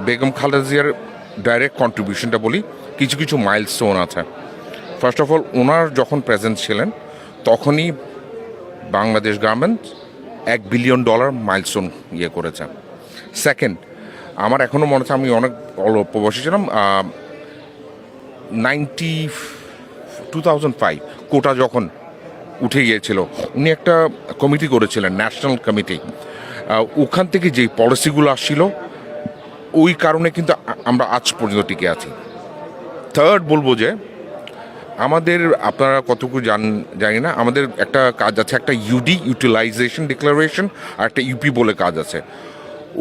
বেগম খালেদা জিয়ার ডাইরেক্ট কন্ট্রিবিউশনটা বলি, কিছু কিছু মাইলস্টোন আছে। ফার্স্ট অফ অল, ওনার যখন প্রেজেন্ট ছিলেন তখনই বাংলাদেশ গার্মেন্টস $1 বিলিয়ন মাইলস্টোন করেছে। সেকেন্ড, আমার এখনও মনে আছে, আমি অনেক অল্প বয়সী ছিলাম, 2005 কোটা যখন উঠে গিয়েছিল, উনি একটা কমিটি করেছিলেন, ন্যাশনাল কমিটি। ওখান থেকে যেই পলিসিগুলো আসছিল, ওই কারণে কিন্তু আমরা আজ পর্যন্ত টিকে আছি। থার্ড বলবো যে আমাদের, আপনারা কতটুকু জানি না, আমাদের একটা কাজ আছে, একটা ইউটিলাইজেশন ডিক্লারেশন, আর একটা ইউপি বলে কাজ আছে।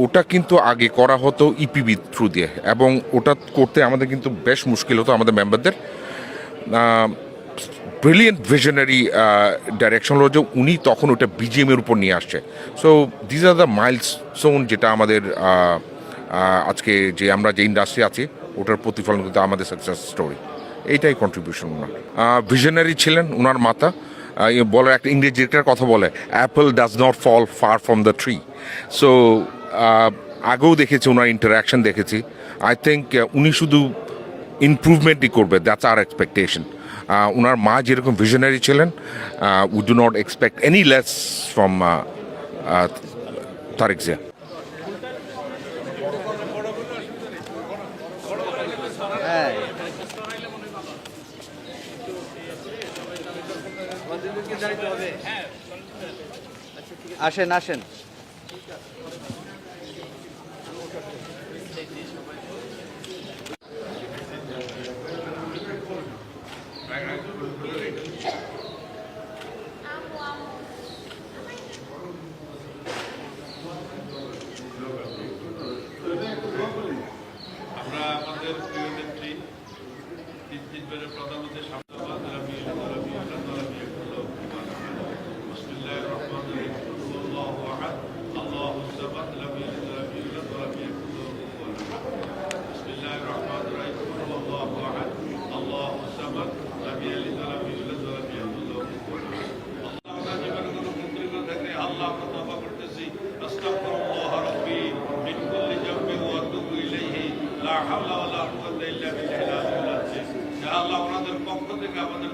ওটা কিন্তু আগে করা হতো ইপিবি থ্রু দিয়ে, এবং ওটা করতে আমাদের কিন্তু বেশ মুশকিল হতো আমাদের মেম্বারদের। ব্রিলিয়েন্ট ভিশনারি ডাইরেকশন হলো যে উনি তখন ওটা বিজিএমের উপর নিয়ে আসছে। So this are the milestone, যেটা আমাদের আজকে যে আমরা যে ইন্ডাস্ট্রি আছি ওটার প্রতিফলন কিন্তু আমাদের সাকসেস স্টোরি। এইটাই কন্ট্রিবিউশন ওনার। ভিশনারি ছিলেন ওনার মাতা। বলার একটা ইংরেজি একটা কথা বলে, apple does not fall far from the tree. So আগেও দেখেছি ওনার ইন্টারাকশন দেখেছি। আই থিঙ্ক উনি শুধু ইমপ্রুভমেন্টই করবে, দ্যাটস আওয়ার এক্সপেকটেশন। ওনার মা যেরকম ভিশনারি ছিলেন, we do not expect any less from Tarek Zia. আসেন আসেন। আমরা আমাদের প্রিয় নেত্রী তিনবারের প্রধানমন্ত্রী আল্লাহ ওনাদের পক্ষ থেকে আমাদের